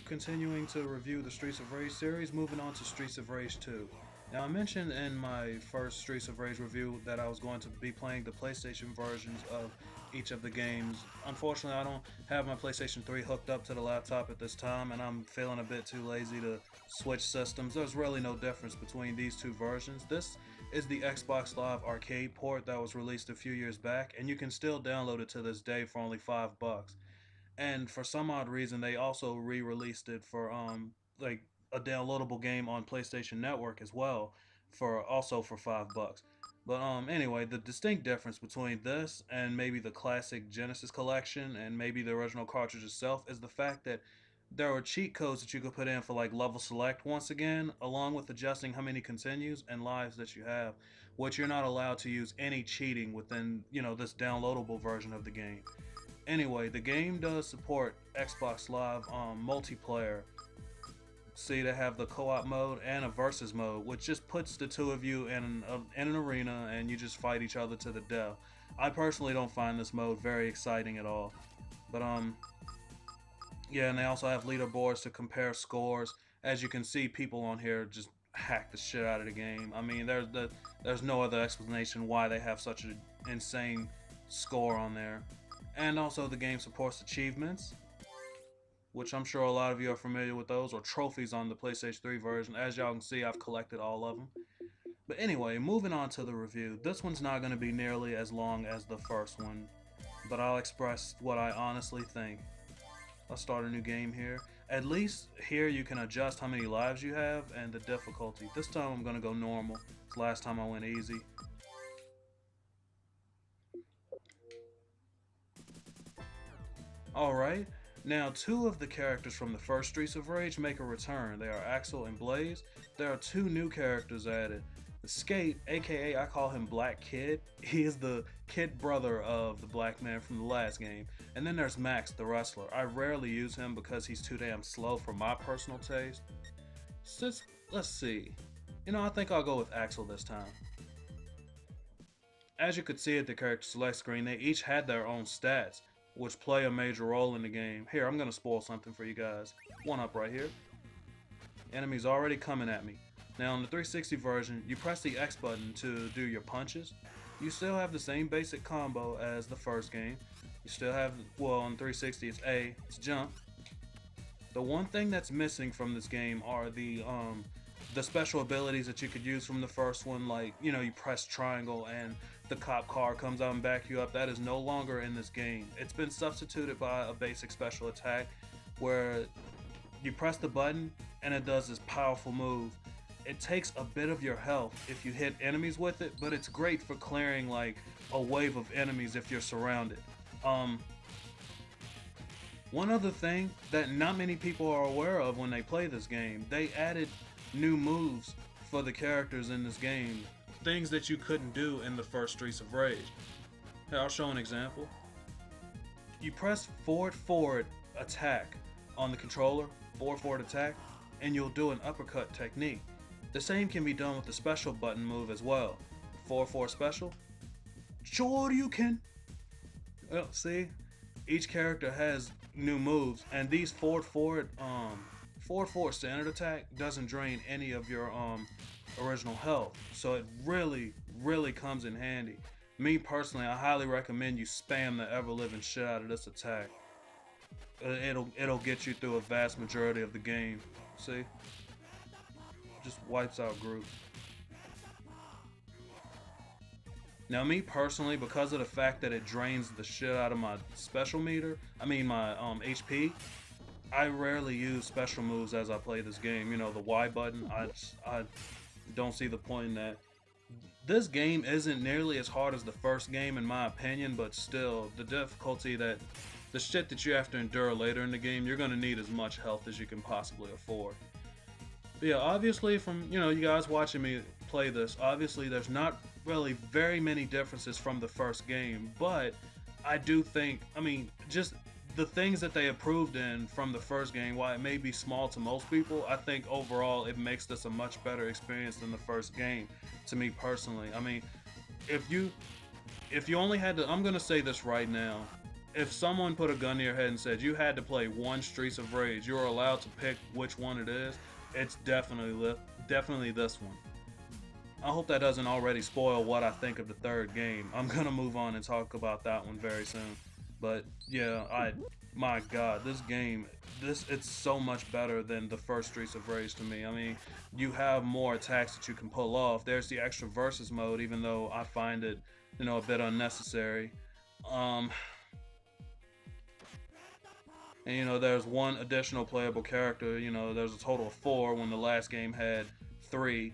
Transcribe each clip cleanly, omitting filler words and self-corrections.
continuing to review the Streets of Rage series, moving on to Streets of Rage 2. Now, I mentioned in my first Streets of Rage review that I was going to be playing the PlayStation versions of each of the games. Unfortunately, I don't have my PlayStation 3 hooked up to the laptop at this time, and I'm feeling a bit too lazy to switch systems. There's really no difference between these two versions. This is the Xbox Live Arcade port that was released a few years back, and you can still download it to this day for only $5. And for some odd reason, they also re-released it for like a downloadable game on PlayStation Network as well, for also for $5. But anyway, the distinct difference between this and maybe the classic Genesis collection and maybe the original cartridge itself is the fact that there are cheat codes that you could put in for like level select once again, along with adjusting how many continues and lives that you have, which you're not allowed to use any cheating within, this downloadable version of the game. Anyway, the game does support Xbox Live multiplayer. See, they have the co-op mode and a versus mode, which just puts the two of you in an arena and you just fight each other to the death. I personally don't find this mode very exciting at all. But yeah, and they also have leaderboards to compare scores. As you can see, people on here just hack the shit out of the game. I mean, there's no other explanation why they have such an insane score on there. And also the game supports achievements, which I'm sure a lot of you are familiar with those, or trophies on the PlayStation 3 version. As y'all can see, I've collected all of them. But anyway, moving on to the review. This one's not going to be nearly as long as the first one, but I'll express what I honestly think. Let's start a new game here. At least here you can adjust how many lives you have and the difficulty. This time I'm going to go normal. Last time I went easy. Alright, now two of the characters from the first Streets of Rage make a return. They are Axel and Blaze. There are two new characters added. The Skate, aka I call him Black Kid. He is the kid brother of the black man from the last game. And then there's Max, the wrestler. I rarely use him because he's too damn slow for my personal taste. Let's see. I think I'll go with Axel this time. As you could see at the character select screen, they each had their own stats, which play a major role in the game. Here, I'm gonna spoil something for you guys. One up right here. Enemies already coming at me. Now in the 360 version, you press the X button to do your punches. You still have the same basic combo as the first game. You still have, well, on 360 it's A, it's jump. The one thing that's missing from this game are the special abilities that you could use from the first one, like, you press triangle and the cop car comes out and back you up. That is no longer in this game. It's been substituted by a basic special attack where you press the button and it does this powerful move. It takes a bit of your health if you hit enemies with it, but it's great for clearing like a wave of enemies if you're surrounded. One other thing that not many people are aware of when they play this game, they added new moves for the characters in this game, things that you couldn't do in the first Streets of Rage. Here, I'll show an example. You press forward attack on the controller, forward attack, and you'll do an uppercut technique. The same can be done with the special button move as well. Forward special, sure you can. Well, see, each character has new moves, and these forward standard attack doesn't drain any of your original health, so it really comes in handy. Me personally, I highly recommend you spam the ever-living shit out of this attack. It'll get you through a vast majority of the game. See, just wipes out groups. Now me personally, because of the fact that it drains the shit out of my special meter, my HP, I rarely use special moves as I play this game. The Y button, I don't see the point in that. This game isn't nearly as hard as the first game in my opinion, but still, the difficulty the shit that you have to endure later in the game, you're gonna need as much health as you can possibly afford. But yeah, obviously from, you guys watching me play this, obviously there's not really very many differences from the first game, but I do think, just the things that they improved in from the first game, while it may be small to most people, I think overall it makes this a much better experience than the first game, to me personally. If you only had to, I'm gonna say this right now, if someone put a gun to your head and said you had to play one Streets of Rage, you were allowed to pick which one it is, it's definitely this one. I hope that doesn't already spoil what I think of the third game. I'm gonna move on and talk about that one very soon. But yeah, my God, this game, it's so much better than the first Streets of Rage to me. I mean, you have more attacks that you can pull off. There's the extra versus mode, even though I find it, a bit unnecessary. Um, and there's one additional playable character. There's a total of 4 when the last game had 3.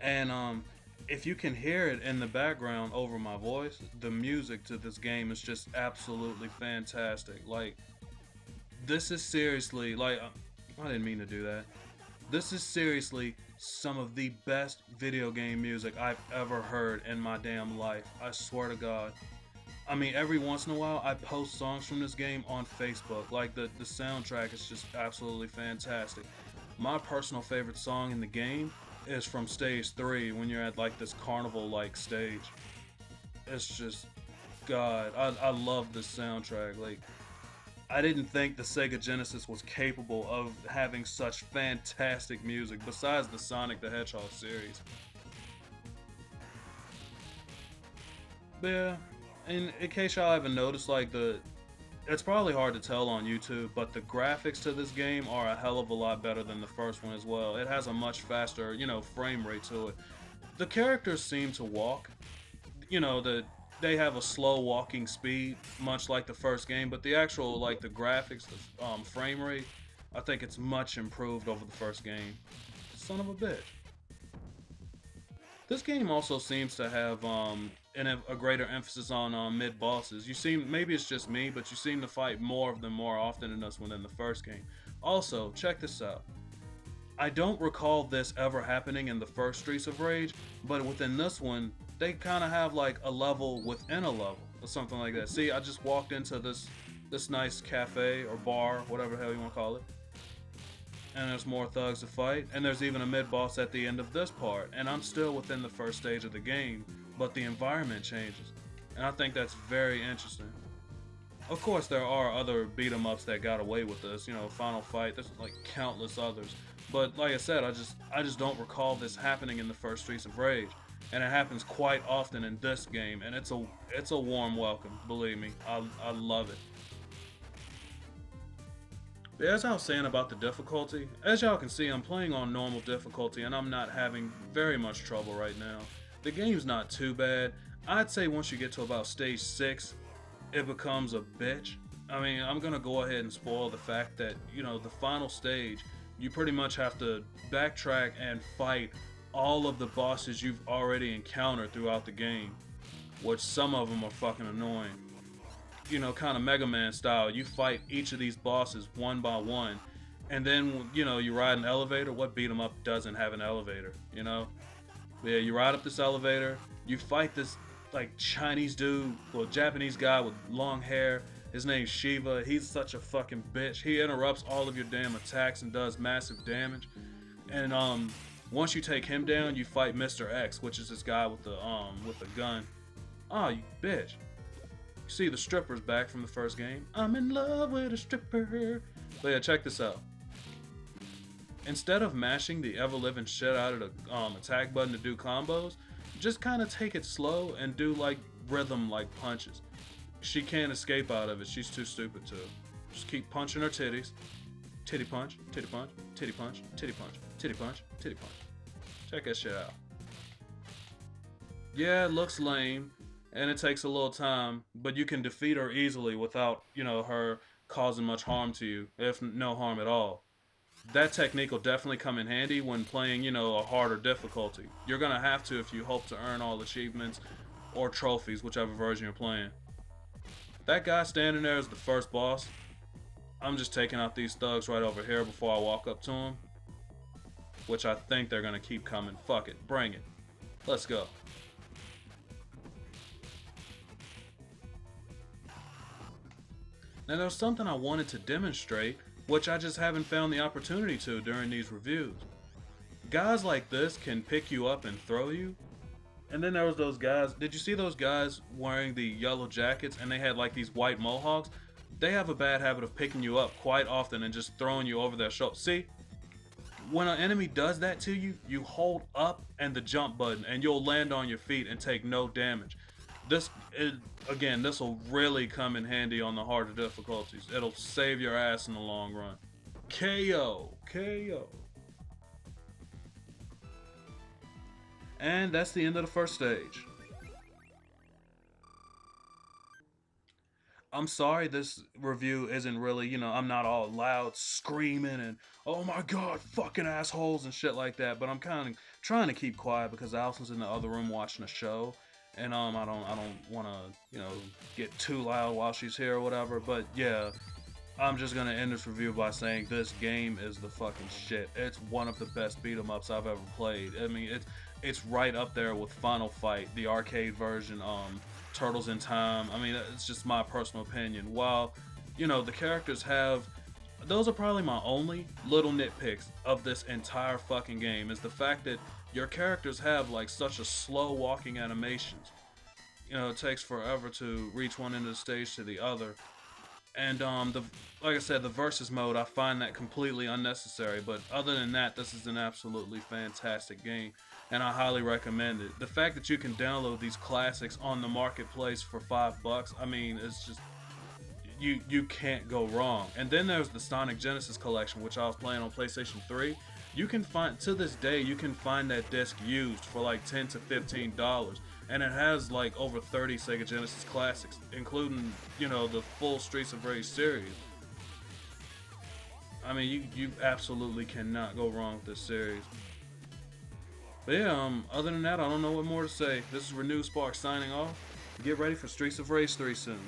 And if you can hear it in the background over my voice, the music to this game is just absolutely fantastic. Like, this is seriously, like, I didn't mean to do that. This is seriously some of the best video game music I've ever heard in my damn life. I swear to God. I mean, every once in a while, I post songs from this game on Facebook. Like, the soundtrack is just absolutely fantastic. My personal favorite song in the game is from stage 3 when you're at like this carnival-like stage. It's just, God, I love this soundtrack. Like, I didn't think the Sega Genesis was capable of having such fantastic music besides the Sonic the Hedgehog series. But yeah, in case y'all haven't noticed, like, it's probably hard to tell on YouTube, but the graphics to this game are a hell of a lot better than the first one as well. It has a much faster, frame rate to it. The characters seem to walk, they have a slow walking speed, much like the first game, but the actual, like, the graphics, the frame rate, I think it's much improved over the first game. Son of a bitch. This game also seems to have a greater emphasis on mid bosses. Maybe it's just me, but you seem to fight more of them more often in this one than the first game. Also, check this out. I don't recall this ever happening in the first Streets of Rage, but within this one, they kind of have like a level within a level or something like that. See, I just walked into this nice cafe or bar, whatever the hell you want to call it. And there's more thugs to fight, and there's even a mid-boss at the end of this part, and I'm still within the first stage of the game, but the environment changes, and I think that's very interesting. Of course, there are other beat-em-ups that got away with this, Final Fight, there's like countless others, but like I said, I just don't recall this happening in the first Streets of Rage, and it happens quite often in this game, and it's a warm welcome, believe me, I love it. But as I was saying about the difficulty, as y'all can see, I'm playing on normal difficulty and I'm not having very much trouble right now. The game's not too bad. I'd say once you get to about stage 6, it becomes a bitch. I mean, I'm gonna go ahead and spoil the fact that, the final stage, you pretty much have to backtrack and fight all of the bosses you've already encountered throughout the game, which some of them are fucking annoying. Kind of Mega Man style, you fight each of these bosses one by one, and then, you ride an elevator. What beat 'em up doesn't have an elevator, Yeah, you ride up this elevator, you fight this, like, Chinese dude, or Japanese guy with long hair. His name's Shiva. He's such a fucking bitch. He interrupts all of your damn attacks and does massive damage. And, once you take him down, you fight Mr. X, which is this guy with the gun. Oh, you bitch. You see the stripper's back from the first game. I'm in love with a stripper. But yeah, check this out. Instead of mashing the ever-living shit out of the attack button to do combos, just kind of take it slow and do like rhythm like punches. She can't escape out of it. She's too stupid to. Just keep punching her titties. Titty punch, titty punch, titty punch, titty punch, titty punch, titty punch. Check that shit out. Yeah, it looks lame. And it takes a little time, but you can defeat her easily without, her causing much harm to you, if no harm at all. That technique will definitely come in handy when playing, a harder difficulty. You're gonna have to if you hope to earn all achievements or trophies, whichever version you're playing. That guy standing there is the first boss. I'm just taking out these thugs right over here before I walk up to him, which I think they're gonna keep coming. Fuck it, bring it. Let's go. Now there's something I wanted to demonstrate, which I just haven't found the opportunity to during these reviews. Guys like this can pick you up and throw you, And then there was those guys. Did you see those guys wearing the yellow jackets and they had like these white mohawks? They have a bad habit of picking you up quite often and just throwing you over their shoulder. See, when an enemy does that to you, you hold up and the jump button and you'll land on your feet and take no damage. This is, again, this will really come in handy on the harder difficulties. It'll save your ass in the long run. KO, KO. And that's the end of the first stage. I'm sorry this review isn't really, I'm not all loud screaming and, oh my god, fucking assholes and shit like that, but I'm kind of trying to keep quiet because Allison's in the other room watching a show, and I don't want to, get too loud while she's here or whatever, but yeah, I'm just gonna end this review by saying this game is the fucking shit. It's one of the best beat 'em ups I've ever played. I mean, it's right up there with Final Fight, the arcade version, Turtles in Time. I mean, it's just my personal opinion. While, the characters those are probably my only little nitpicks of this entire fucking game, is the fact that your characters have like such a slow walking animations. It takes forever to reach one end of the stage to the other. And like I said, the versus mode, I find that completely unnecessary. But other than that, this is an absolutely fantastic game, and I highly recommend it. The fact that you can download these classics on the marketplace for $5, I mean, it's just you can't go wrong. And then there's the Sonic Genesis collection, which I was playing on PlayStation 3. You can find, to this day, you can find that disc used for like $10 to $15. And it has like over 30 Sega Genesis classics, including, the full Streets of Rage series. I mean, you absolutely cannot go wrong with this series. But yeah, other than that, I don't know what more to say. This is RenewedSpark signing off. Get ready for Streets of Rage 3 soon.